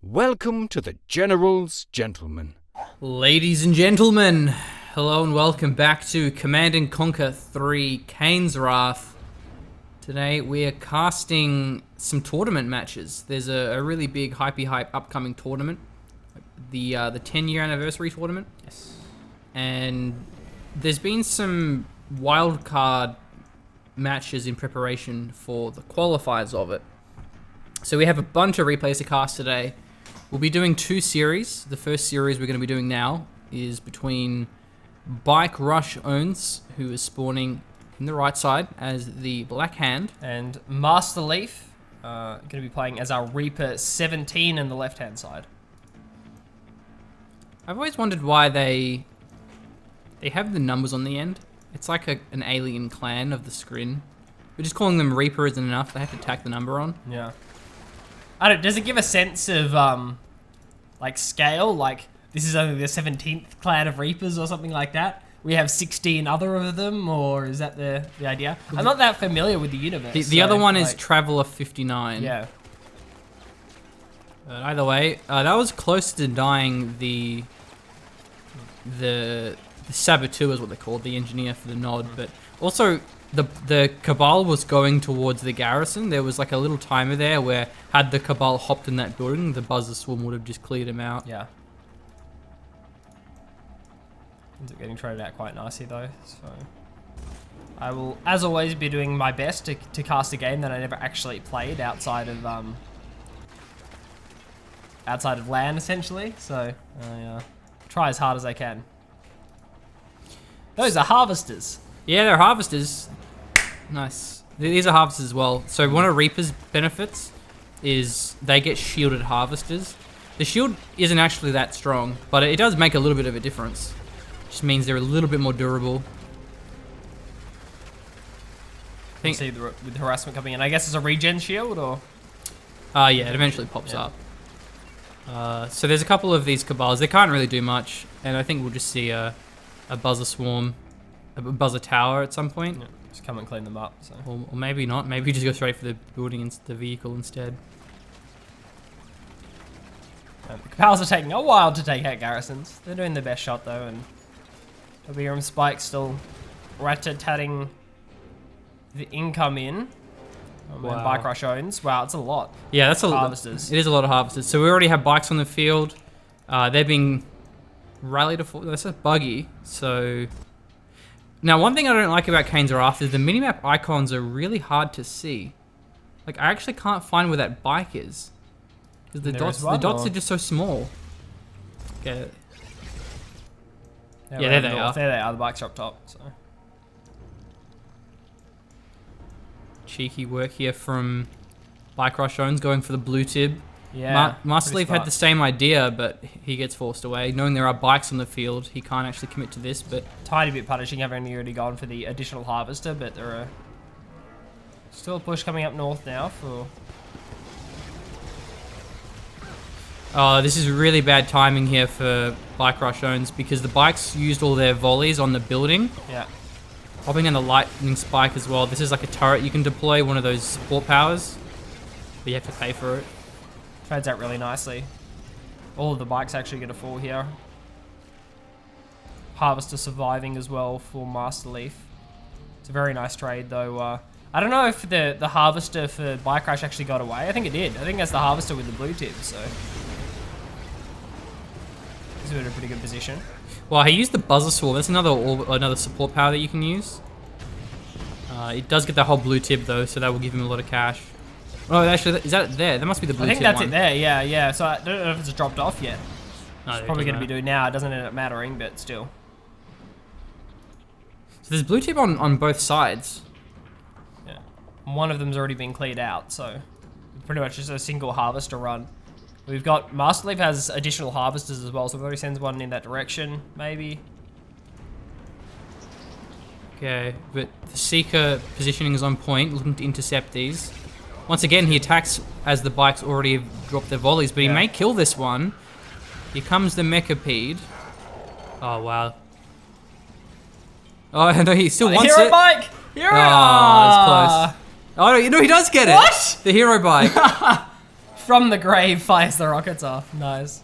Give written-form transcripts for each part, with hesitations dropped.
Welcome to the General's Gentlemen. Ladies and gentlemen, hello and welcome back to Command & Conquer 3 Kane's Wrath. Today we are casting some tournament matches. There's a really big hype upcoming tournament, the 10-year anniversary tournament. Yes. And there's been some wildcard matches in preparation for the qualifiers of it. So we have a bunch of replays to cast today. We'll be doing two series. The first series we're going to be doing now is between BikeRushOwnz, who is spawning in the right side as the Black Hand, And Masterleaf, going to be playing as our Reaper 17 in the left-hand side. I've always wondered why they have the numbers on the end. It's like an alien clan of the screen. But just calling them Reaper isn't enough. They have to tack the number on. Yeah. I don't. Does it give a sense of like scale? Like this is only the 17th clan of Reapers or something like that. We have 16 other of them, or is that the idea? I'm not that familiar with the universe. The other one is Traveler 59. Yeah. Either way, that was close to denying the saboteur is what they're called, the engineer for the nod. But also the Cabal was going towards the garrison. There was like a little timer there where had the Cabal hopped in that building, the Buzzer Swarm would have just cleared him out. Yeah. Ends up getting traded out quite nicely though. So I will, as always, be doing my best to cast a game that I never actually played outside of LAN essentially. So I try as hard as I can. Those are harvesters. Yeah, they're harvesters. Nice. These are harvesters as well. So one of Reaper's benefits is they get shielded harvesters. The shield isn't actually that strong, but it does make a little bit of a difference. Just means they're a little bit more durable. You see with harassment coming in. I guess it's a regen shield, or? Yeah, it eventually pops up. So there's a couple of these Cabals. They can't really do much, and I think we'll just see a Buzzer Swarm, a Buzzer Tower at some point. Yeah, just come and clean them up. So. Or maybe not. Maybe just go straight for the building, the vehicle instead. The Cabals are taking a while to take out garrisons. They're doing their best shot though, and WRM Spike still rat-a-tatting the income in. Wow. BikeRushOwnz. Wow, it's a lot. Yeah, that's a lot. Harvesters. It is a lot of harvesters. So we already have bikes on the field. They're being rallied to. That's a buggy. So now, one thing I don't like about Kane's Wrath is the minimap icons are really hard to see. Like I actually can't find where that bike is because the dots are just so small. Okay. Yeah, there they are. There they are. The bikes are up top. So. Cheeky work here from BikeRushOwnz going for the blue tib. Yeah. Masterleaf had the same idea, but he gets forced away. Knowing there are bikes on the field, he can't actually commit to this. But tiny bit punishing, having already gone for the additional harvester, but there are still a push coming up north now for. This is really bad timing here for BikeRushOwnz because the bikes used all their volleys on the building. Yeah. Popping down the lightning spike as well. This is like a turret you can deploy, one of those support powers. But you have to pay for it. Trades out really nicely. All of the bikes actually get a fall here. Harvester surviving as well for Masterleaf. It's a very nice trade though. I don't know if the harvester for BikeRush actually got away. I think it did. I think that's the harvester with the blue tip, so. He's in a pretty good position. Well, he used the Buzzer Swarm. That's another support power that you can use. It does get the whole blue tip though, so that will give him a lot of cash. Oh, actually, is that there? That must be the blue tip one. I think that's it there, yeah. So I don't know if it's dropped off yet. No, it's probably going to be doing now. It doesn't end up mattering, but still. So there's blue tip on both sides. Yeah. One of them's already been cleared out, so pretty much just a single harvester run. We've got Masterleaf has additional harvesters as well, so maybe sends one in that direction, maybe. Okay, but the Seeker positioning is on point, looking to intercept these. Once again, he attacks as the bikes already have dropped their volleys, but he may kill this one. Here comes the Mechapede. Oh, wow. Oh, no, he still wants Hero it. bike! Hero! Oh, that's close. Oh, no, he does get it. What? The hero bike. From the grave fires the rockets off. Nice.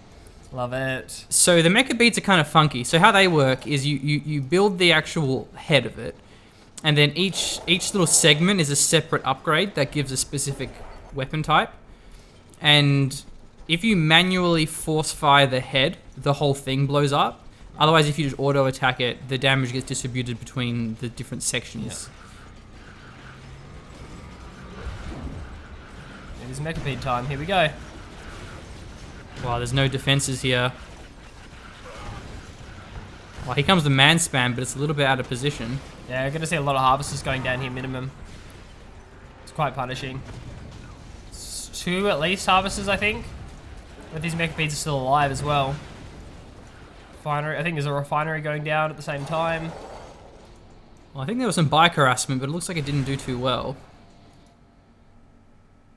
Love it. So the mecha beads are kind of funky. So how they work is you build the actual head of it, and then each little segment is a separate upgrade that gives a specific weapon type. And if you manually force fire the head, the whole thing blows up. Otherwise, if you just auto attack it, the damage gets distributed between the different sections. It is mecha bead time. Here we go. Wow, there's no defenses here. Well, here comes the man spam, but it's a little bit out of position. Yeah, we're going to see a lot of harvesters going down here minimum. It's quite punishing. It's 2 at least harvesters, I think. But these mecha beads are still alive as well. Refinery, I think there's a refinery going down at the same time. Well, I think there was some bike harassment, but it looks like it didn't do too well.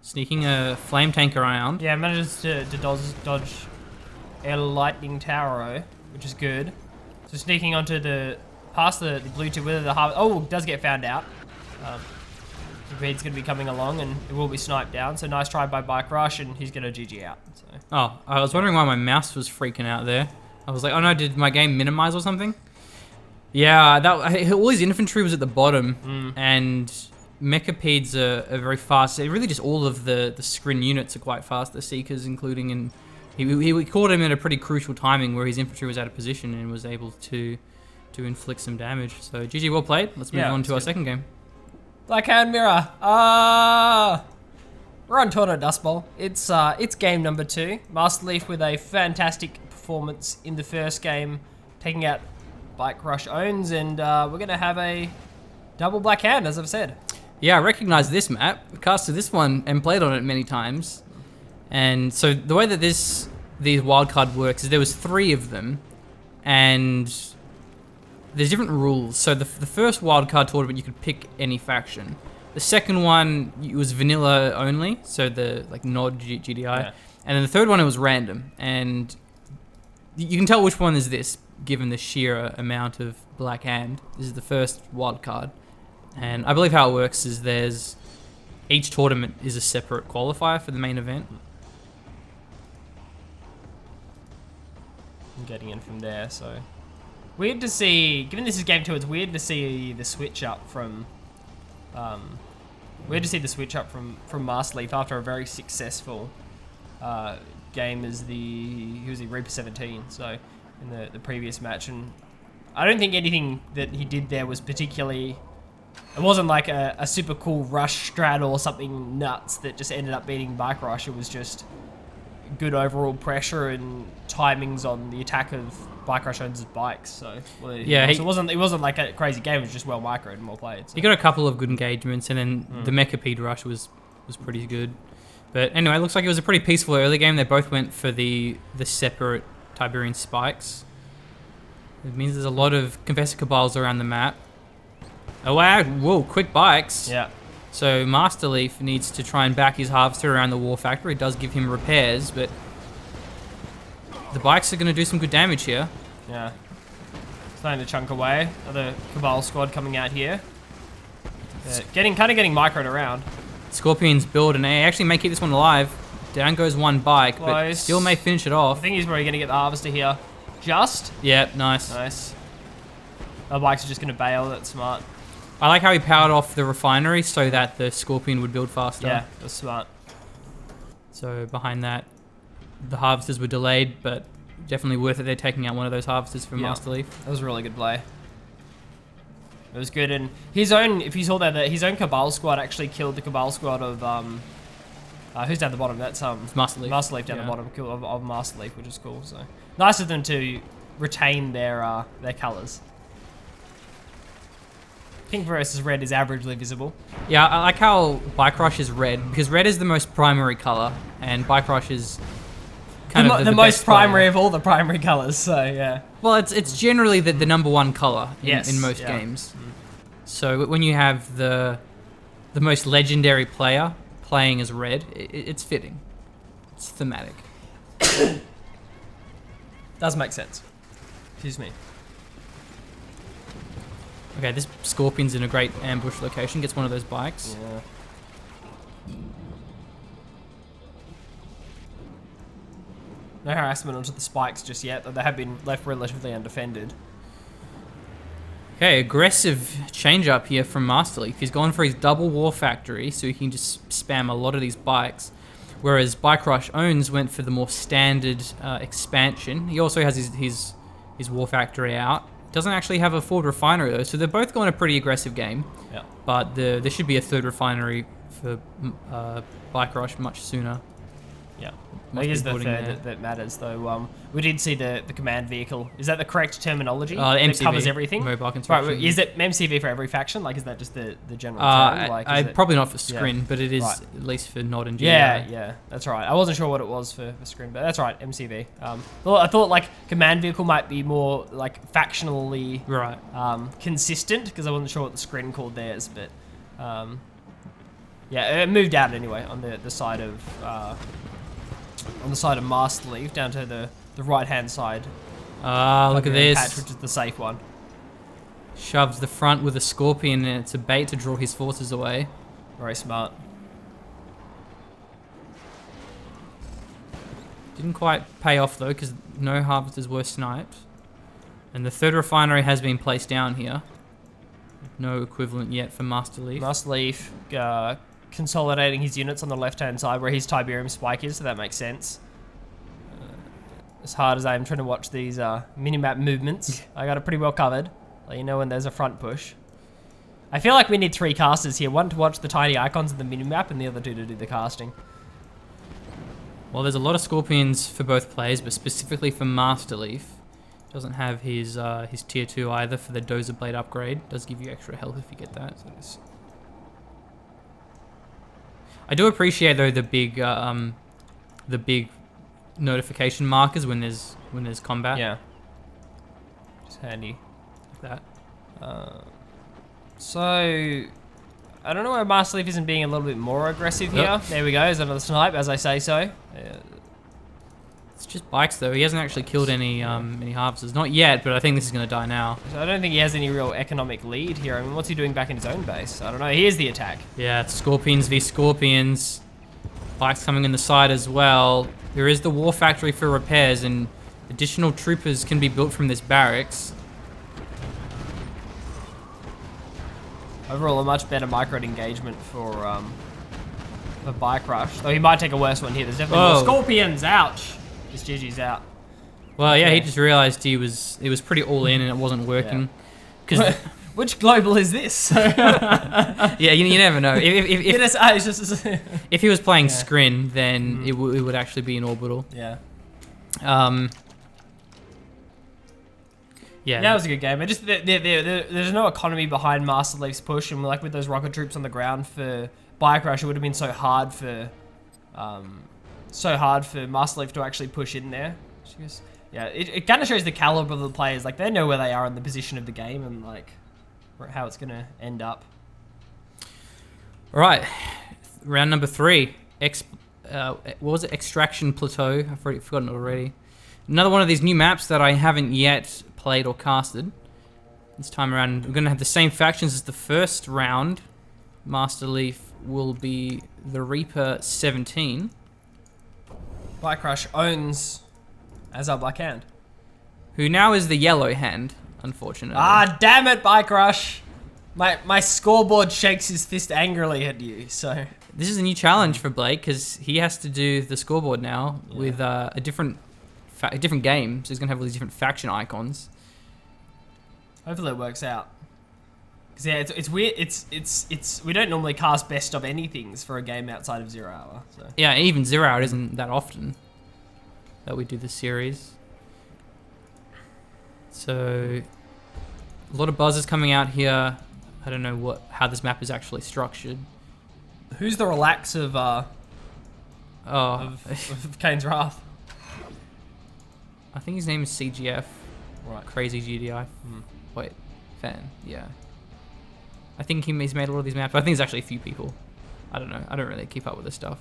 Sneaking a flame tank around. Yeah, manages to dodge air lightning tower, which is good. So sneaking onto past the blue tip with the harvest. Oh, does get found out. The bead's going to be coming along and it will be sniped down. So nice try by Bike Rush, and he's going to GG out. So. Oh, I was wondering why my mouse was freaking out there. I was like, oh no, did my game minimize or something? Yeah, all his infantry was at the bottom, and Mechapeds are very fast. Really just all of the Skrin units are quite fast, the Seekers including, and he caught him at a pretty crucial timing where his infantry was out of position and was able to inflict some damage. So GG, well played. Let's move on to our second game. Black Hand Mirror. We're on Tornado Dust Bowl. It's game number 2. Masterleaf with a fantastic performance in the first game, taking out BikeRushOwnz, and we're going to have a double Black Hand, as I've said. Yeah, I recognize this map. I've casted this one and played on it many times. And so the way that these wildcard works is there was 3 of them, and there's different rules. So the first wildcard tournament, you could pick any faction. The second one, it was vanilla only, so the NOD GDI. Yeah. And then the third one, it was random. And you can tell which one is this, given the sheer amount of Black Hand. This is the first wildcard. And I believe how it works is each tournament is a separate qualifier for the main event. I'm getting in from there, so... Weird to see, given this is game 2, it's weird to see the switch up from... from Masterleaf after a very successful game as he was the Reaper 17, so in the previous match. And I don't think anything that he did there was particularly... It wasn't like a super cool rush strat or something nuts that just ended up beating Bike Rush. It was just good overall pressure and timings on the attack of BikeRushOwnz's bikes. So yeah, it wasn't like a crazy game. It was just well microed and well played. So. He got a couple of good engagements, and then the Mechapede rush was pretty good. But anyway, it looks like it was a pretty peaceful early game. They both went for the separate Tiberian spikes. It means there's a lot of Confessor Cabals around the map. Oh wow, whoa, quick bikes. Yeah. So Masterleaf needs to try and back his harvester around the war factory. It does give him repairs, but the bikes are going to do some good damage here. Yeah. Starting to chunk away. Another Cabal squad coming out here. Kind of getting microed around. Scorpions build, and they actually may keep this one alive. Down goes one bike, Close. but still may finish it off. I think he's probably going to get the harvester here. Just? Yeah, nice. Nice. The bikes are just going to bail. That's smart. I like how he powered off the refinery so that the Scorpion would build faster. Yeah, that's smart. So behind that, the harvesters were delayed, but definitely worth it. They're taking out one of those harvesters from Masterleaf. That was a really good play. It was good, and his own, if you saw that, his own Cabal squad actually killed the Cabal squad of, who's down the bottom? That's Masterleaf. Masterleaf down the bottom of Masterleaf, which is cool. So nice of them to retain their colours. Pink versus red is averagely visible. Yeah, I like how Bike Rush is red, because red is the most primary colour, and Bike Rush is kind of the most primary player. of all the primary colours, so yeah. Well, it's generally the number one colour in most yeah. games. So when you have the most legendary player playing as red, it's fitting. It's thematic. Does make sense. Excuse me. Okay, this Scorpion's in a great ambush location. Gets one of those bikes. Yeah. No harassment onto the spikes just yet, though they have been left relatively undefended. Okay, aggressive change up here from Masterleaf. He's gone for his double war factory, so he can just spam a lot of these bikes. Whereas BikeRushOwnz went for the more standard expansion. He also has his war factory out. Doesn't actually have a Ford refinery though, so they're both going a pretty aggressive game. Yeah. But there should be a third refinery for BikeRush much sooner. Yeah. Must It is be the putting third there. that matters, though. We did see the command vehicle. Is that the correct terminology? The that MCV, covers everything? mobile Right, construction. is it MCV for every faction? Like, is that just the general term? Like, is it... Probably not for Scrin, but it is Right. at least for Nod and GI. Yeah, that's right. I wasn't sure what it was for screen, but that's right, MCV. Well, I thought like command vehicle might be more like factionally Right. consistent because I wasn't sure what the screen called theirs, but yeah, it moved out anyway on the side of Masterleaf down to the right hand side. Look at this. Patch, which is the safe one. Shoves the front with a scorpion, and it's a bait to draw his forces away. Very smart. Didn't quite pay off though, because no harvesters were sniped. And the third refinery has been placed down here. No equivalent yet for Masterleaf. Masterleaf consolidating his units on the left hand side where his Tiberium spike is, so that makes sense. As hard as I am trying to watch these minimap movements, I got it pretty well covered. Let you know when there's a front push. I feel like we need 3 casters here. One to watch the tiny icons of the minimap and the other 2 to do the casting. Well, there's a lot of scorpions for both players, but specifically for Masterleaf. Doesn't have his tier 2 either for the Dozer Blade upgrade. Does give you extra health if you get that. So I do appreciate though the big notification markers when there's combat. Yeah. Just handy. Like that. So, I don't know why Masterleaf isn't being a little bit more aggressive here. Yep. There we go, there's another snipe, as I say so. It's just bikes though. He hasn't actually killed any harvesters. Not yet, but I think this is going to die now. So I don't think he has any real economic lead here. I mean, what's he doing back in his own base? I don't know. Here's the attack. Yeah, it's Scorpions v Scorpions. Bikes coming in the side as well. There is the war factory for repairs, and additional troopers can be built from this barracks. Overall, a much better micro engagement for BikeRush. Though he might take a worse one here. There's definitely more Scorpions. Ouch. This GG's out. Well, yeah, Okay. he just realized he was pretty all in and it wasn't working. Because Which global is this? yeah, you never know. If he was playing Scrin, then it would actually be an orbital. Yeah. Yeah. That was a good game. It just there's no economy behind Masterleaf's push, and like with those rocket troops on the ground for BikeRush, it would have been so hard for Masterleaf to actually push in there. Yeah, it kind of shows the caliber of the players. Like they know where they are in the position of the game and like how it's gonna end up. All right, round number 3. What was it? Extraction Plateau. I've already forgotten it already. Another one of these new maps that I haven't yet played or casted. This time around, we're going to have the same factions as the first round. Masterleaf will be the Reaper 17. BikeRushOwnz as our Black Hand. Who now is the Yellow Hand, unfortunately. Ah, damn it, BikeRush! My scoreboard shakes his fist angrily at you, so... This is a new challenge for Blake, because he has to do the scoreboard now with a different game. So he's going to have all these different faction icons. Hopefully it works out. Because yeah, it's weird. It's we don't normally cast best of anythings for a game outside of 0 Hour. So. Yeah, even 0 Hour isn't that often that we do this series. So a lot of buzzers coming out here. I don't know how this map is actually structured. Who's the relax of Oh, Kane's Wrath? I think his name is CGF. Right. Crazy GDI. Wait, fan. Yeah. I think he's made a lot of these maps. But I think it's actually a few people. I don't know. I don't really keep up with this stuff.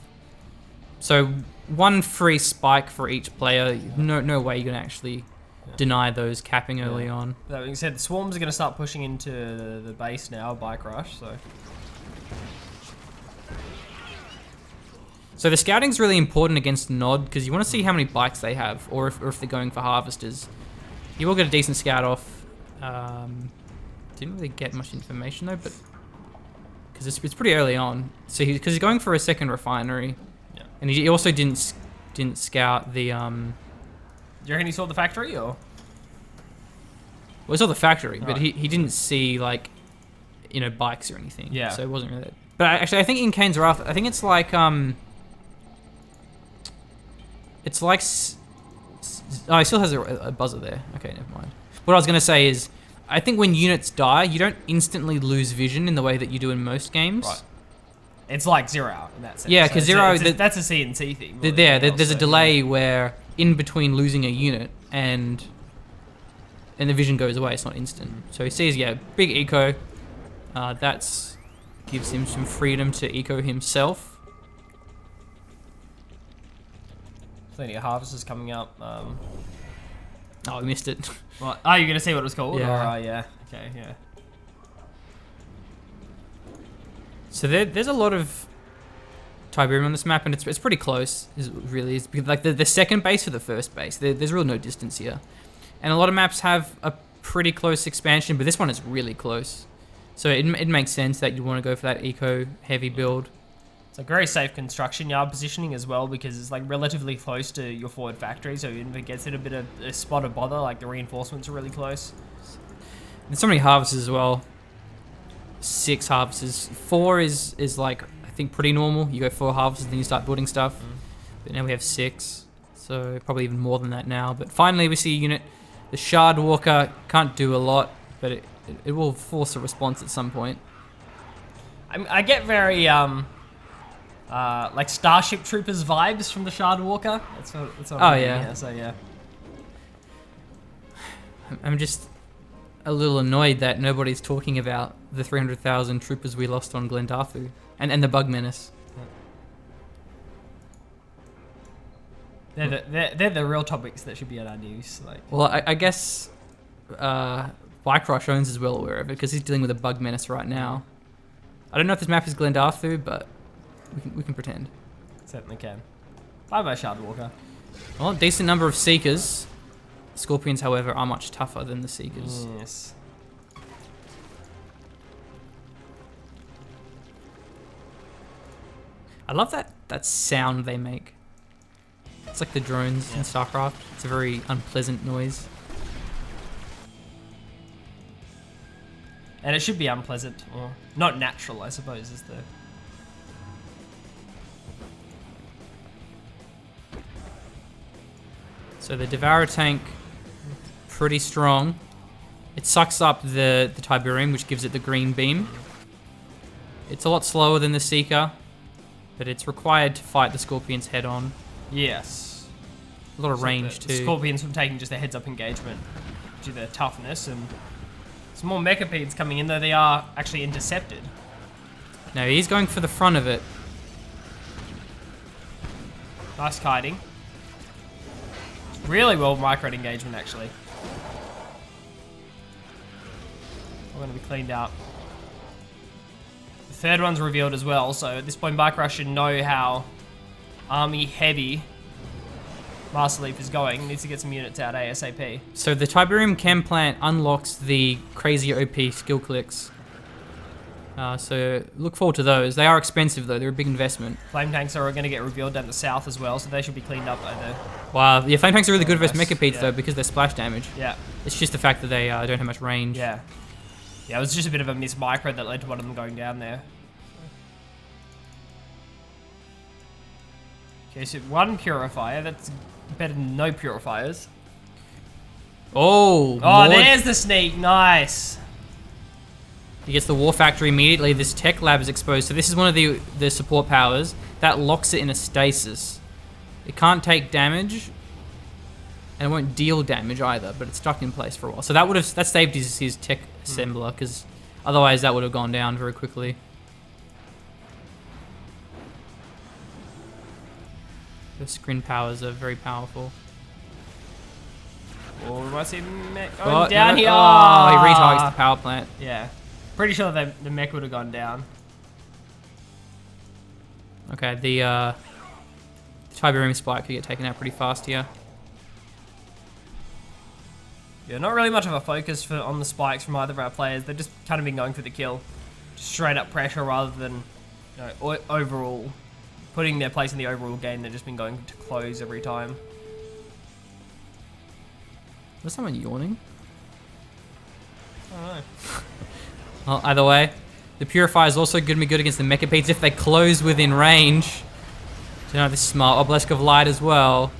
So 1 free spike for each player. No way you're gonna actually deny those capping early on. That being said, the swarms are gonna start pushing into the base now, BikeRush. So the scouting's really important against Nod because you want to see how many bikes they have, or if they're going for harvesters. You will get a decent scout off. Didn't really get much information though, but because it's pretty early on. So because he's going for a second refinery, and he also didn't scout the. Do you reckon he saw the factory or? Well, he saw the factory, but Right. he didn't see like, bikes or anything. Yeah. So it wasn't really. But actually, I think in Kane's Wrath, I think it's like it's like. Oh, he still has a buzzer there. Okay, never mind. What I was gonna say is, I think when units die, you don't instantly lose vision in the way that you do in most games. Right. It's like Zero in that sense. Yeah, 'cause Zero- that's a CNC thing. more than There's anything a else, so, delay where in between losing a unit and the vision goes away. It's not instant. So he sees, big eco. That's gives him some freedom to eco himself. Plenty of harvesters coming up. Oh, I missed it. What? Oh, you're gonna see what it was called? Yeah. Or, yeah. Okay. Yeah. So there's a lot of Tiberium on this map, and it's pretty close. It's like the second base or the first base. There's really no distance here, and a lot of maps have a pretty close expansion, but this one is really close. So it makes sense that you want to go for that eco heavy build. It's a very safe construction yard positioning as well because it's like relatively close to your forward factory, so if it gets in a spot of bother, like the reinforcements are really close. There's so many harvesters as well. 6 harvesters. 4 is like I think pretty normal. You go 4 harvesters, then you start building stuff. But now we have 6, so probably even more than that now. But finally we see a unit. The Shard Walker can't do a lot, but it will force a response at some point. I get very like Starship Troopers vibes from the Shard Walker. That's what I'm getting yeah. here, so yeah. I'm just a little annoyed that nobody's talking about the 300,000 troopers we lost on Glendarthu and the Bug Menace. They're the real topics that should be at our news. Like, Well, I guess BikeRushOwnz is well aware of it because he's dealing with a Bug Menace right now. I don't know if this map is Glendarthu, but we can pretend. certainly can. Bye Shard Walker. Well, decent number of Seekers. Scorpions, however, are much tougher than the Seekers. Yes. I love that sound they make. It's like the drones in StarCraft. It's a very unpleasant noise. And it should be unpleasant, or not natural, I suppose, is the... So the Devourer tank, pretty strong. It sucks up the Tiberium, which gives it the green beam. It's a lot slower than the Seeker, but it's required to fight the Scorpions head on. Yes. A lot of So range the too. Scorpions from taking just a heads-up engagement due to their toughness, and some more Mechapeds coming in, though they are actually intercepted. No, he's going for the front of it. Nice kiting. Really well micro engagement, actually. We're going to be cleaned out. The third one's revealed as well, so at this point, BikeRush should know how army heavy Masterleaf is going. Needs to get some units out ASAP. So the Tiberium Chem Plant unlocks the crazy OP skill clicks. So look forward to those. They are expensive though. They're a big investment. Flame tanks are going to get revealed down the south as well, so they should be cleaned up over. Wow, yeah, flame tanks are really good versus Nice, Mechapeds yeah. though because they're splash damage. Yeah, It's just the fact that they don't have much range. yeah. Yeah, it was just a bit of a miss micro that led to one of them going down there. Okay, so 1 purifier. That's better than no purifiers. Oh, Oh, more- there's the sneak. Nice. He gets the War Factory immediately. This Tech Lab is exposed. So this is one of the support powers that locks it in a stasis. It can't take damage, and it won't deal damage either. But it's stuck in place for a while. So that saved his tech assembler because otherwise that would have gone down very quickly. The screen powers are very powerful. Oh, we might see mech Oh, going down here. he retargets the power plant. Yeah. Pretty sure the mech would have gone down. Okay, the The Tiberium Spike could get taken out pretty fast here. Yeah, not really much of a focus on the spikes from either of our players. They've just kind of been going for the kill. Just straight up pressure rather than, overall, putting their place in the overall game. They've just been going to close every time. Was someone yawning? I don't know. Well, either way, the Purifier is also going to be good against the Mechapedes if they close within range. So, this is my Obelisk of Light as well.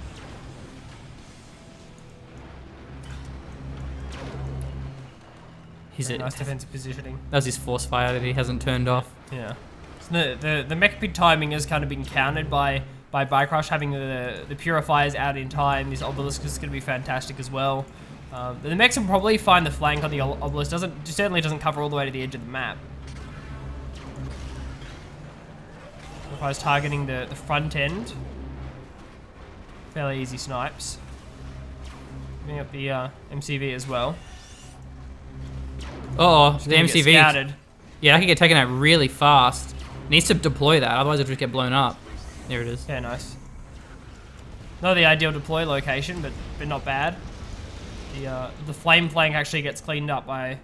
Nice defensive positioning. That was his Force Fire that he hasn't turned off. Yeah. So the Mechapede timing has kind of been countered by BikeRush having the Purifiers out in time. This Obelisk is going to be fantastic as well. The mechs will probably find the flank on the Obelisk. Certainly doesn't cover all the way to the edge of the map. If I was targeting the front end, fairly easy snipes. Bring up the MCV as well. Oh, the MCV. Scouted. Yeah, that can get taken out really fast. Needs to deploy that, otherwise it'll just get blown up. There it is. Yeah, nice. Not the ideal deploy location, but not bad. The flame flank actually gets cleaned up by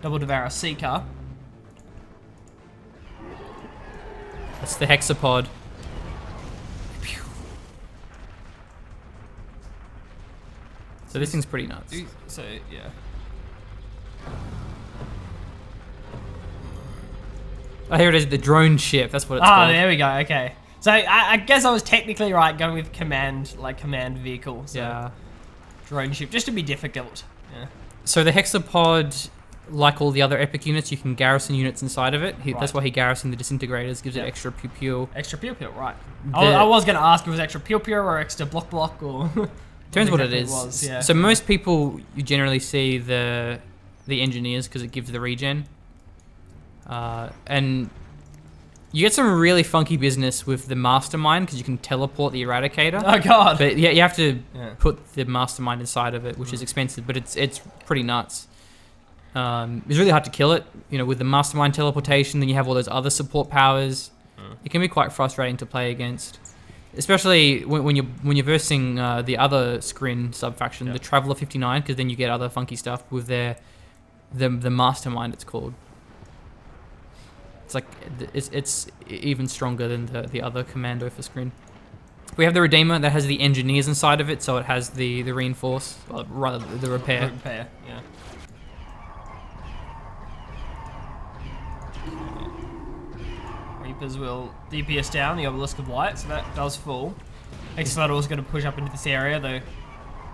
Double Devour Seeker. That's the Hexapod. So this thing's pretty nuts. So, yeah. Oh, here it is, the drone ship. That's what it's called. Oh, there we go. Okay. So I guess I was technically right going with command vehicle. So Yeah. drone ship, just to be difficult. Yeah. So the Hexapod, like all the other epic units, you can garrison units inside of it. That's why he garrisoned the disintegrators, gives it extra pew-pew. Extra pew-pew, right. I was going to ask if it was extra pew-pew or extra block or... Depends what it is. Yeah. So most people, you generally see the engineers because it gives the regen. And you get some really funky business with the Mastermind because you can teleport the Eradicator. Oh god! But yeah, you have to put the Mastermind inside of it, which is expensive, but it's pretty nuts. It's really hard to kill it, with the Mastermind teleportation. Then you have all those other support powers. It can be quite frustrating to play against, especially when you're versing the other Skrin sub-faction, the Traveler 59, because then you get other funky stuff with the Mastermind. It's called. It's like it's even stronger than the other commando for Skrin. We have the Redeemer that has the engineers inside of it, so it has the reinforce, or rather the repair. Repair, yeah. Reapers will DPS down the Obelisk of Light, so that does fall. Excelodor is going to push up into this area, though.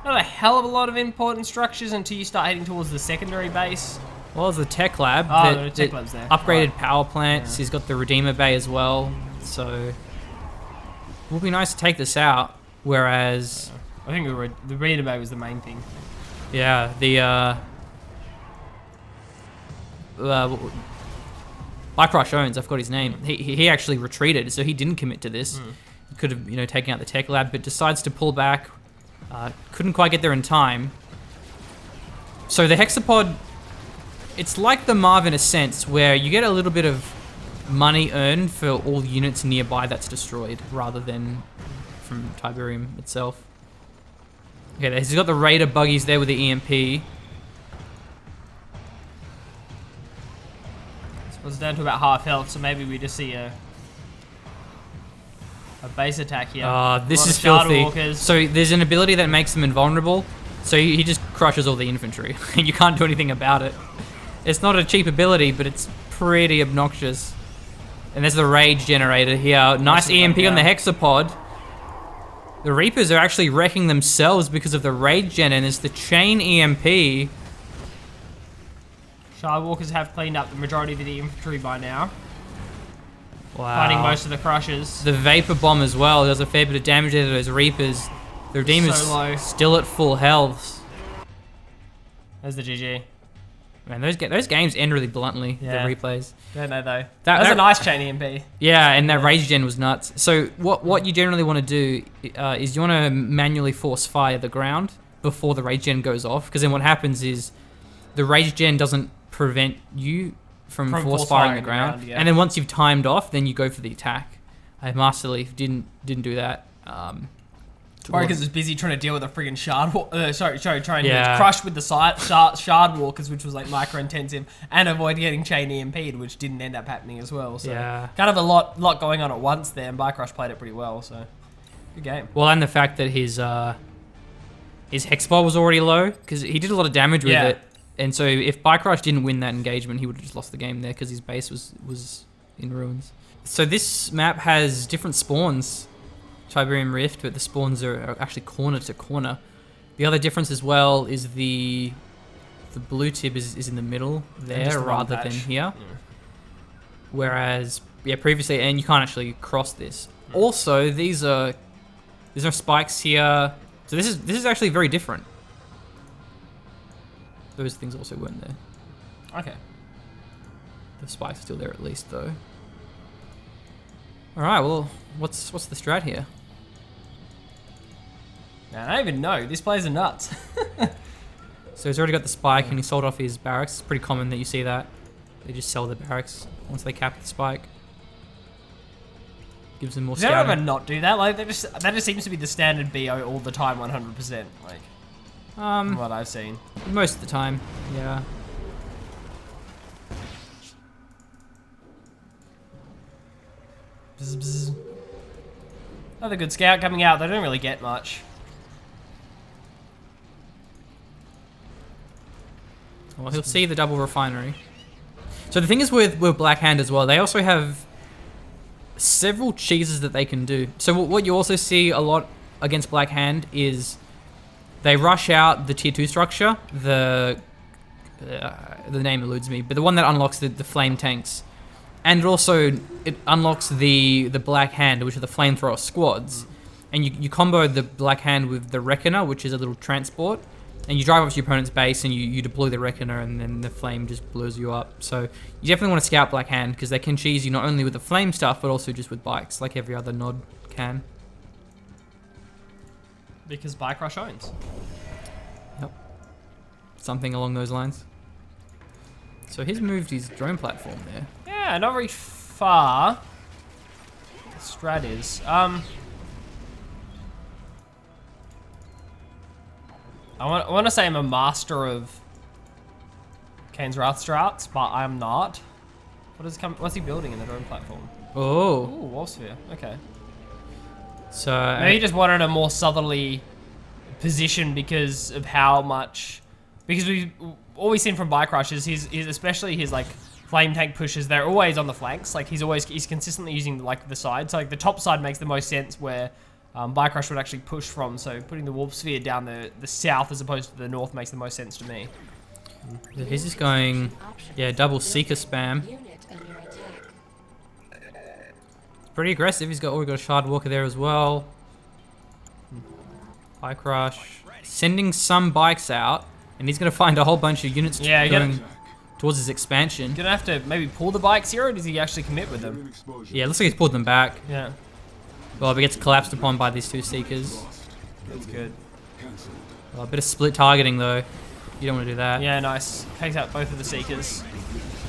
Not a hell of a lot of important structures until you start heading towards the secondary base. Well, there's the tech lab. Oh, the tech lab's there. Upgraded power plants. He's got the Redeemer Bay as well. So it would be nice to take this out. Whereas I think the Redeemer Bay was the main thing. Yeah, the BikeRushOwnz, I've got his name. He actually retreated, so he didn't commit to this. He could have taken out the tech lab, but decides to pull back. Couldn't quite get there in time. So the Hexapod. It's like the Marv in a sense, where you get a little bit of money earned for all units nearby that's destroyed, rather than from Tiberium itself. Okay, he's got the Raider buggies there with the EMP. It's down to about half health, so maybe we just see a base attack here. This is filthy. So there's an ability that makes them invulnerable, so he just crushes all the infantry, and you can't do anything about it. It's not a cheap ability, but it's pretty obnoxious. And there's the Rage Generator here. Nice EMP on the Hexapod. The Reapers are actually wrecking themselves because of the Rage Gen, and it's the Chain EMP. Shardwalkers have cleaned up the majority of the infantry by now. Wow. Fighting most of the Crushers. The Vapor Bomb as well does a fair bit of damage to those Reapers. The Redeemer's still at full health. There's the GG. Man, those games end really bluntly, the replays. Don't they though? That was a nice chain EMP. Yeah, and that Rage Gen was nuts. So what you generally want to do is you want to manually force fire the ground before the Rage Gen goes off, because then what happens is the Rage Gen doesn't prevent you from force firing the ground. And then once you've timed off, then you go for the attack. Masterleaf didn't do that. Probably because it's busy trying to deal with a friggin' trying Yeah. to crush with the shard walkers, which was like micro intensive, and avoid getting chain EMP'd, which didn't end up happening as well. So Yeah. kind of a lot going on at once there, and BikeRush played it pretty well. So good game. Well, and the fact that his hex bar was already low because he did a lot of damage with it, and so if BikeRush didn't win that engagement, he would have just lost the game there because his base was in ruins. So this map has different spawns. Tiberium Rift, but the spawns are actually corner to corner. The other difference as well is the blue tip is in the middle there rather than here. Yeah. Whereas, previously, and you can't actually cross this. Yeah. Also, there's no spikes here. So this is actually very different. Those things also weren't there. Okay. The spikes are still there at least, though. All right, well, what's the strat here? Man, I don't even know. These players are nuts. So he's already got the spike and he sold off his barracks. It's pretty common that you see that. They just sell the barracks once they cap the spike. Gives them more Does anyone scouting. ever not do that? Like that just seems to be the standard BO all the time, 100%. Like from what I've seen. Most of the time, yeah. Bzz, bzz. Another good scout coming out. They don't really get much. Well, he'll see the double refinery. So the thing is with Black Hand as well, they also have several cheeses that they can do. So what you also see a lot against Black Hand is they rush out the tier 2 structure, the name eludes me, but the one that unlocks the flame tanks. And it unlocks the Black Hand, which are the flamethrower squads. And you combo the Black Hand with the Reckoner, which is a little transport. And you drive up to your opponent's base and you deploy the Reckoner and then the flame just blows you up. So you definitely want to scout Black Hand because they can cheese you not only with the flame stuff, but also just with bikes, like every other nod can. Because BikeRush owns. Yep. Something along those lines. So he's moved his drone platform there. Yeah, not very far. Strat is. I want to say I'm a master of Kane's Wrath strats, but I'm not. What's he building in the drone platform? Oh. Ooh, Wall Sphere. Okay. So maybe he just wanted a more southerly position because of how much. Because all we've seen from BikeRush is his especially his like flame tank pushes. They're always on the flanks. Like he's consistently using like the sides. So like the top side makes the most sense where. BikeRush would actually push from, so putting the Warp Sphere down the south as opposed to the north makes the most sense to me. He's just going, double Seeker spam. It's pretty aggressive. He's already got a Shard Walker there as well. BikeRush sending some bikes out, and he's going to find a whole bunch of units going towards his expansion. Gonna have to maybe pull the bikes here, or does he actually commit with them? Yeah, looks like he's pulled them back. Yeah. Well, if he gets collapsed upon by these two Seekers. That's good. A bit of split targeting though. You don't want to do that. Yeah, nice. Takes out both of the Seekers.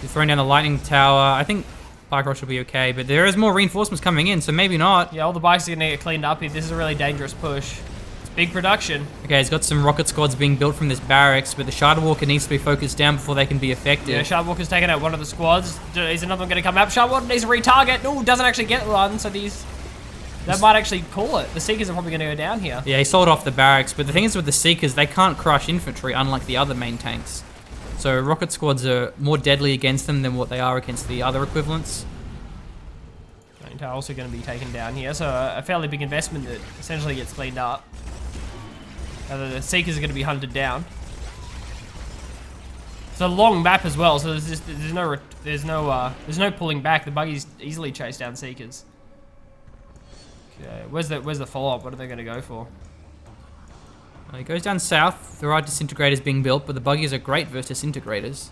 You're throwing down the Lightning Tower. I think BikeRush will be okay, but there is more reinforcements coming in, so maybe not. Yeah, all the bikes are gonna get cleaned up here. This is a really dangerous push. It's big production. Okay, he's got some rocket squads being built from this barracks, but the Shard Walker needs to be focused down before they can be effective. Yeah, Shard Walker's taking out one of the squads. Is another one gonna come up? Shard Walker needs to retarget. No, doesn't actually get one, so that might actually call it. The Seekers are probably going to go down here. Yeah, he sold off the barracks, but the thing is with the Seekers, they can't crush infantry, unlike the other main tanks. So rocket squads are more deadly against them than what they are against the other equivalents. They're also going to be taken down here, so a fairly big investment that essentially gets cleaned up. The Seekers are going to be hunted down. It's a long map as well, so there's no pulling back. The buggies easily chase down Seekers. Okay, where's the follow-up? What are they going to go for? Well, he goes down south. There are disintegrators being built, but the buggies are great versus disintegrators.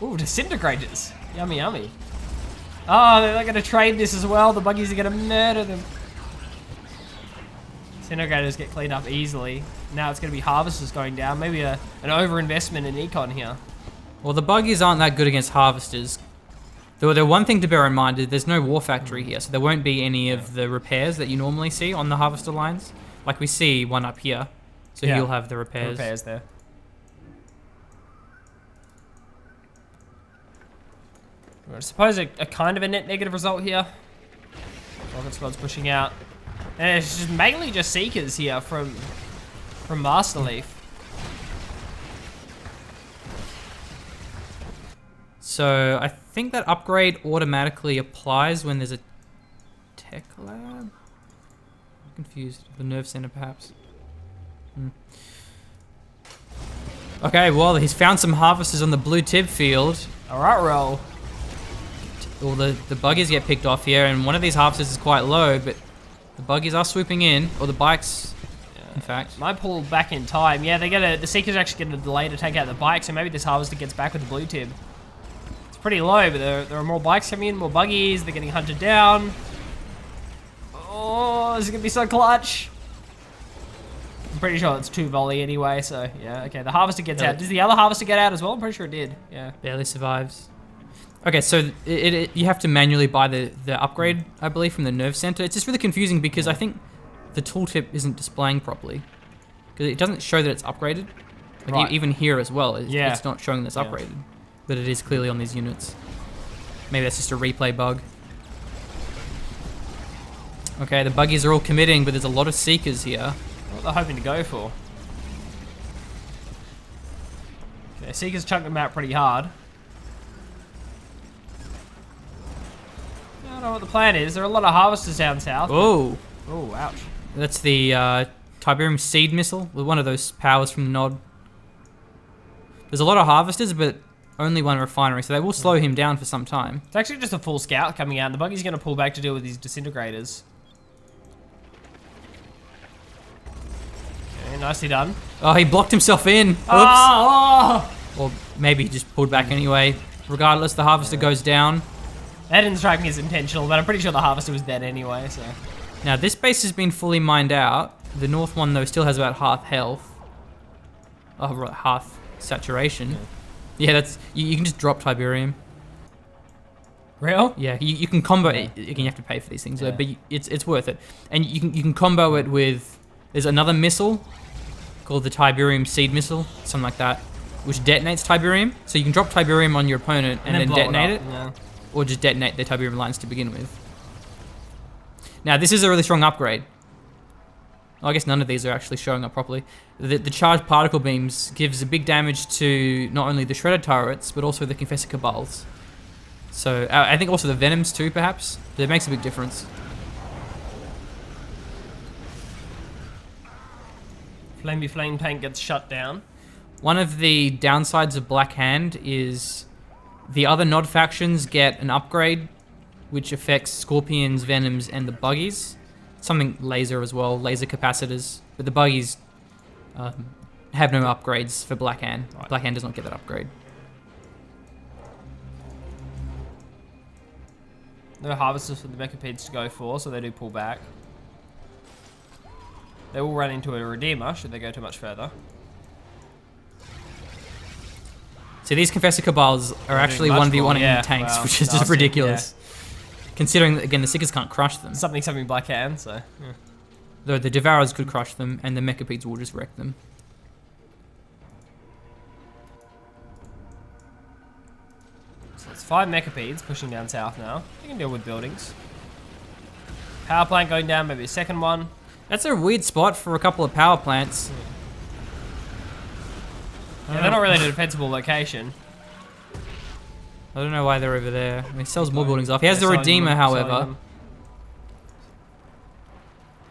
Ooh, disintegrators. Yummy, yummy. Oh, they're going to trade this as well. The buggies are going to murder them. Disintegrators get cleaned up easily. Now it's going to be harvesters going down. Maybe an overinvestment in econ here. Well, the buggies aren't that good against harvesters. The one thing to bear in mind is there's no war factory here, so there won't be any of the repairs that you normally see on the harvester lines. Like we see one up here, so he'll have the repairs. Repairs there. I suppose a kind of a net negative result here. Rocket Squad's pushing out. And it's just mainly just Seekers here from Masterleaf. So I think that upgrade automatically applies when there's a tech lab. I'm confused. The nerve center, perhaps. Okay, well, he's found some harvesters on the blue tib field. All right, roll. All the buggies get picked off here, and one of these harvesters is quite low, but the buggies are swooping in, or the bikes, in fact. Might pull back in time. Yeah, the Seekers actually get a delay to take out the bike, so maybe this harvester gets back with the blue tib. It's pretty low, but there are more bikes coming in, more buggies. They're getting hunted down. Oh, this is gonna be so clutch. I'm pretty sure it's 2 volley anyway, so yeah, okay. The harvester gets out. Does the other harvester get out as well? I'm pretty sure it did. Yeah. Barely survives. Okay, so you have to manually buy the upgrade, I believe, from the nerve center. It's just really confusing because I think the tooltip isn't displaying properly. Because it doesn't show that it's upgraded. Like Right. even here as well, Yeah. it's not showing that it's upgraded. But it is clearly on these units. Maybe that's just a replay bug. Okay, the buggies are all committing, but there's a lot of Seekers here. What they're hoping to go for. Okay, Seekers chunk them out pretty hard. I don't know what the plan is. There are a lot of harvesters down south. Oh, Oh, ouch. that's the Tiberium seed missile with one of those powers from the Nod. There's a lot of harvesters, but only one refinery, so they will slow him down for some time. It's actually just a full scout coming out, and the buggy's going to pull back to deal with these disintegrators. Okay, nicely done. Oh, he blocked himself in. Oops. Oh! Or maybe he just pulled back anyway. Regardless, the harvester goes down. That didn't strike me as intentional, but I'm pretty sure the harvester was dead anyway, so... Now, this base has been fully mined out. The north one, though, still has about half health. Oh, right, half saturation. Yeah, that's... You can just drop Tiberium. Real? Yeah, you can combo it. Again, you have to pay for these things, though, but it's worth it. And you can combo it with... There's another missile called the Tiberium Seed Missile, something like that, which detonates Tiberium. So you can drop Tiberium on your opponent and then blow detonate it. Yeah. Or just detonate the Tiberium lines to begin with. Now, this is a really strong upgrade. I guess none of these are actually showing up properly. The charged particle beams gives a big damage to not only the shredder turrets, but also the Confessor Cabals. So, I think also the Venoms too, perhaps. But it makes a big difference. Flamey Flame Tank gets shut down. One of the downsides of Black Hand is the other Nod factions get an upgrade, which affects Scorpions, Venoms, and the Buggies. Something laser as well, laser capacitors. But the Buggies have no upgrades for Black Hand. Right. Black Hand does not get that upgrade. No harvesters for the Mechapeds to go for, so they do pull back. They will run into a Redeemer should they go too much further. So these Confessor Cabals are actually much 1v1ing more, tanks, wow, which is just nasty, ridiculous. Considering that, again, the Seekers can't crush them. Something Black Hand, so... Yeah. Though the Devourers could crush them, and the Mechapedes will just wreck them. So it's 5 Mechapedes pushing down south now. They can deal with buildings. Power plant going down, maybe a second one. That's a weird spot for a couple of power plants. Yeah, they're not really in a defensible location. I don't know why they're over there. I mean, he sells more buildings off. He has Yeah, the selling Redeemer, them, selling however. them.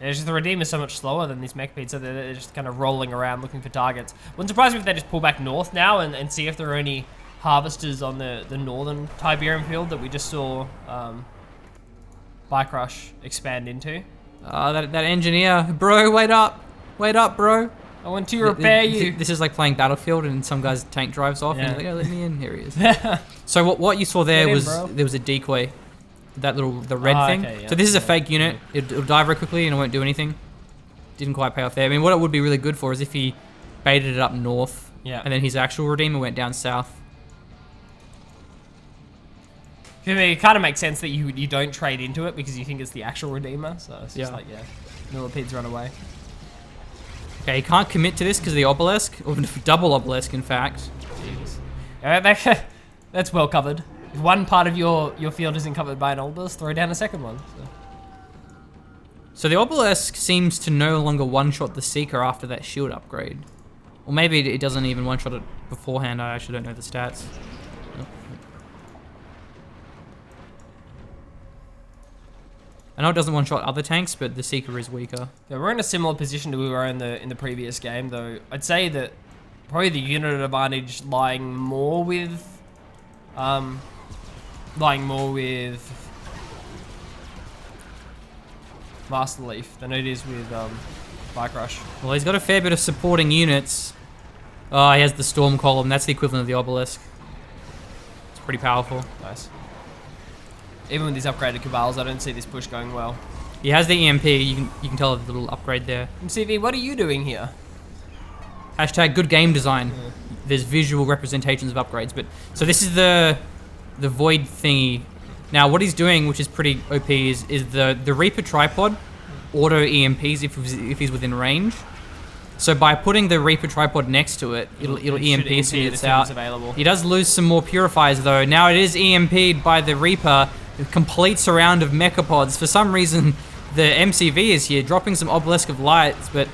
Yeah, it's just the Redeemer's so much slower than these Mechapedes, so they're just kind of rolling around looking for targets. Wouldn't surprise me if they just pull back north now and see if there are any harvesters on the northern Tiberium field that we just saw Bike Rush expand into. That engineer. Bro, wait up. Wait up, bro. I want to repair you. This is like playing Battlefield and some guy's tank drives off Yeah. and he's like, oh, let me in. Here he is. So what you saw there Get in, was bro. there was a decoy. The red Ah, thing. okay, yeah. So this is a fake unit. It'll die very quickly and it won't do anything. Didn't quite pay off there. I mean, what it would be really good for is if he baited it up north and then his actual Redeemer went down south. I mean, it kind of makes sense that you don't trade into it because you think it's the actual Redeemer. So it's just like, yeah, millipedes run away. Okay, he can't commit to this because of the obelisk, or double obelisk, in fact. Jeez. That's well covered. If one part of your field isn't covered by an obelisk, throw down a second one. So the obelisk seems to no longer one-shot the Seeker after that shield upgrade. Or maybe it doesn't even one-shot it beforehand. I actually don't know the stats. I know it doesn't one-shot other tanks, but the Seeker is weaker. Yeah, we're in a similar position to we were in the previous game, though. I'd say that probably the unit advantage lying more with Masterleaf than it is with Bike Rush. Well, he's got a fair bit of supporting units. Oh, he has the Storm Column. That's the equivalent of the obelisk. It's pretty powerful. Nice. Even with these upgraded Cabals, I don't see this push going well. He has the EMP. You can tell the little upgrade there. MCV, what are you doing here? Hashtag good game design. Yeah. There's visual representations of upgrades, but so this is the void thingy. Now what he's doing, which is pretty OP, is the Reaper tripod auto EMPs if he's within range. So by putting the Reaper tripod next to it, it'll EMP as soon as it's out. Available. He does lose some more purifiers though. Now it is EMP'd by the Reaper. A complete surround of mechapods. For some reason, the MCV is here, dropping some obelisk of lights, but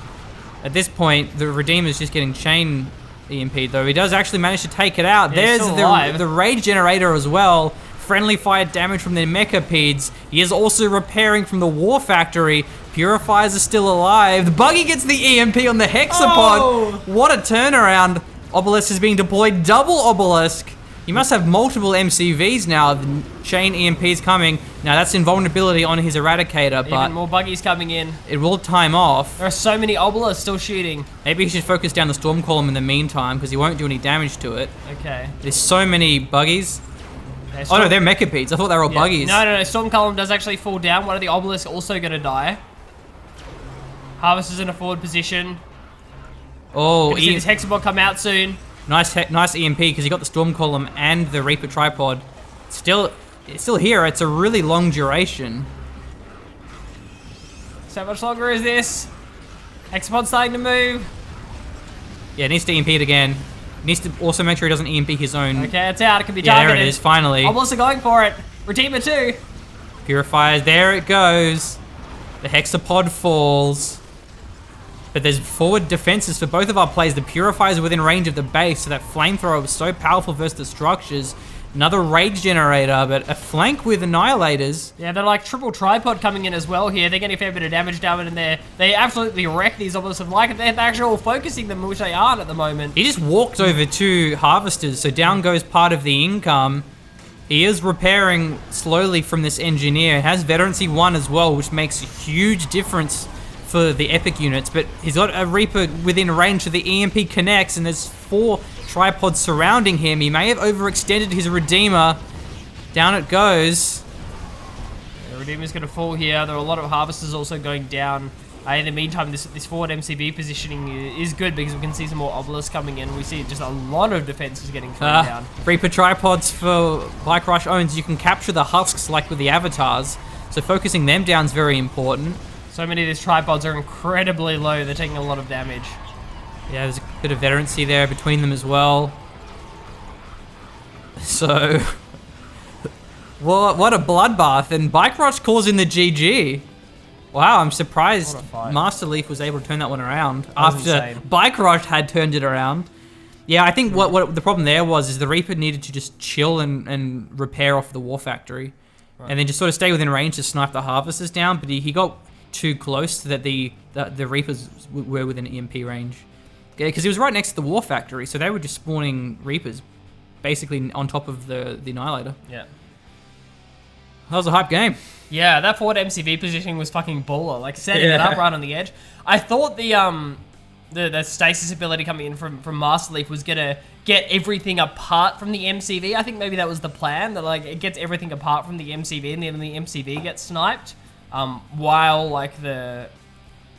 at this point, the Redeemer's just getting chain EMP'd though. He does actually manage to take it out. Yeah, there's the Rage Generator as well. Friendly fire damage from the Mechapeds. He is also repairing from the War Factory. Purifiers are still alive. The Buggy gets the EMP on the Hexapod. Oh. What a turnaround. Obelisk is being deployed. Double Obelisk. You must have multiple MCVs now. The chain EMP's coming. Now that's invulnerability on his Eradicator, but even more buggies coming in. It will time off. There are so many obelisks still shooting. Maybe he should focus down the Storm Column in the meantime, because he won't do any damage to it. Okay. There's so many buggies. Oh no, they're Mechapeds. I thought they were all buggies. No. Storm Column does actually fall down. One of the obelisks also going to die. Harvest is in a forward position. Oh, see this Hexabot come out soon. Nice EMP, because you got the Storm Column and the Reaper tripod. It's still here. It's a really long duration. So how much longer is this? Hexapod's starting to move. Yeah, it needs to EMP it again. Needs to also make sure he doesn't EMP his own. Okay, it's out. It can be targeted. targeted. There it is, finally. Obelisks are going for it. Redeemer 2. Purifiers, there it goes. The Hexapod falls. But there's forward defenses for both of our plays. The Purifiers are within range of the base, so that Flamethrower was so powerful versus the structures. Another Rage Generator, but a flank with Annihilators. Yeah, they're like triple tripod coming in as well here. They're getting a fair bit of damage down in there. They absolutely wreck these obelisks of like they're actually all focusing them, which they aren't at the moment. He just walked over 2 Harvesters, so down goes part of the income. He is repairing slowly from this Engineer. Has Veterancy 1 as well, which makes a huge difference for the epic units, but he's got a Reaper within range, so the EMP connects, and there's 4 tripods surrounding him. He may have overextended his Redeemer. Down it goes. The Redeemer's going to fall here. There are a lot of Harvesters also going down. In the meantime, this forward MCV positioning is good because we can see some more obelisks coming in. We see just a lot of defenses getting thrown down. Reaper tripods for BikeRushOwnz. You can capture the husks like with the avatars, so focusing them down is very important. So many of these tripods are incredibly low. They're taking a lot of damage. Yeah, there's a bit of veterancy there between them as well. So, what a bloodbath. And BikeRush calls in the GG. Wow, I'm surprised Masterleaf was able to turn that one around after BikeRush had turned it around. Yeah, I think what the problem there was the Reaper needed to just chill and repair off the War Factory. Right. And then just sort of stay within range to snipe the Harvesters down, but he got too close so that the Reapers were within EMP range. Because he was right next to the War Factory, so they were just spawning Reapers basically on top of the Annihilator. Yeah. That was a hype game. Yeah, that forward MCV positioning was fucking baller. Like setting it up right on the edge. I thought the stasis ability coming in from Masterleaf was gonna get everything apart from the MCV. I think maybe that was the plan, that like it gets everything apart from the MCV and then the MCV gets sniped.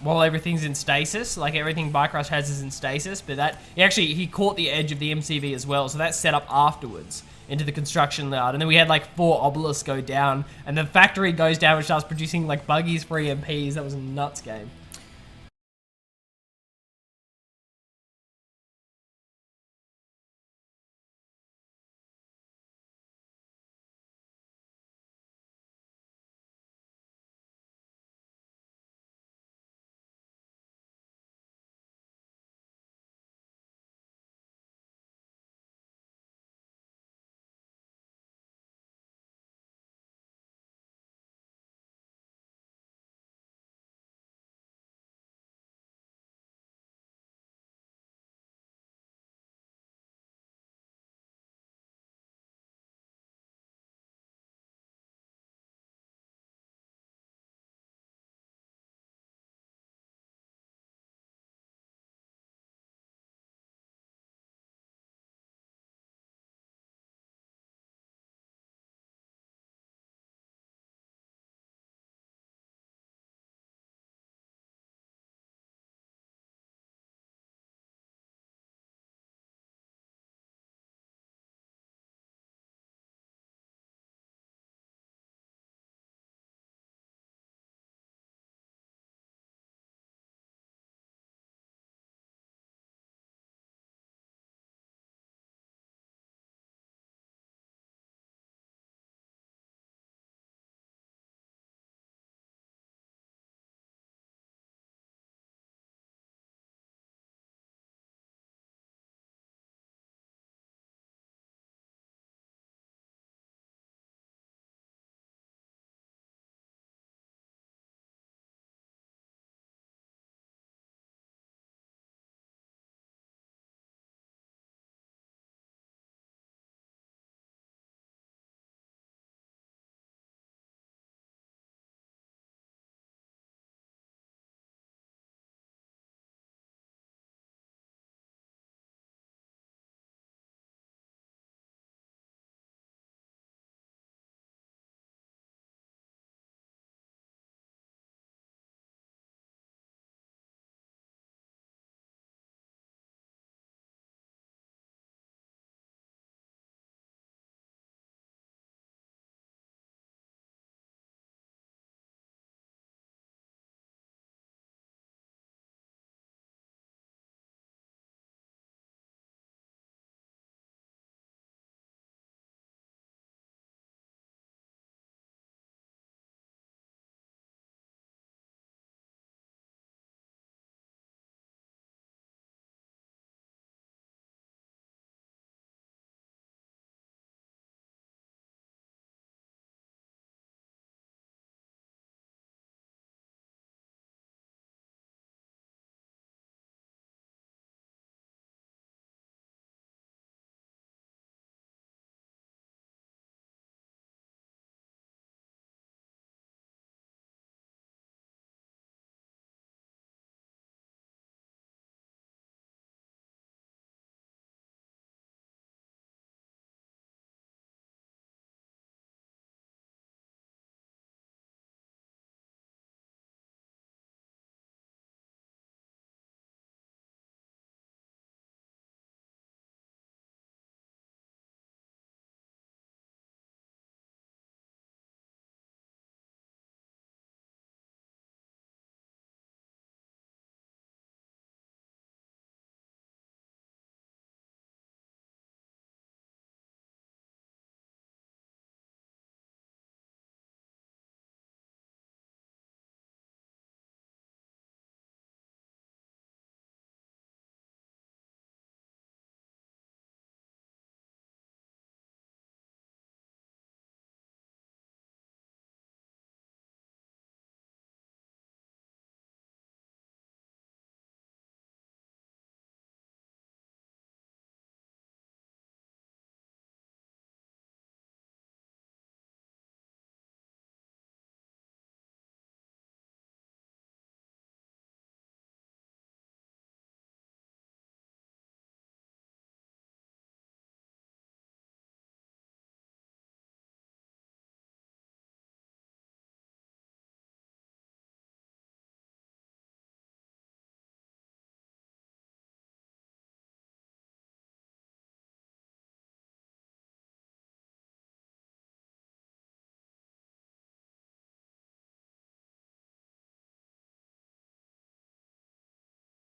While everything's in stasis, like everything BikeRush has is in stasis, but he caught the edge of the MCV as well, so that's set up afterwards. into the construction yard, and then we had like 4 obelisks go down, and the factory goes down, which starts producing like buggies for EMPs. That was a nuts game.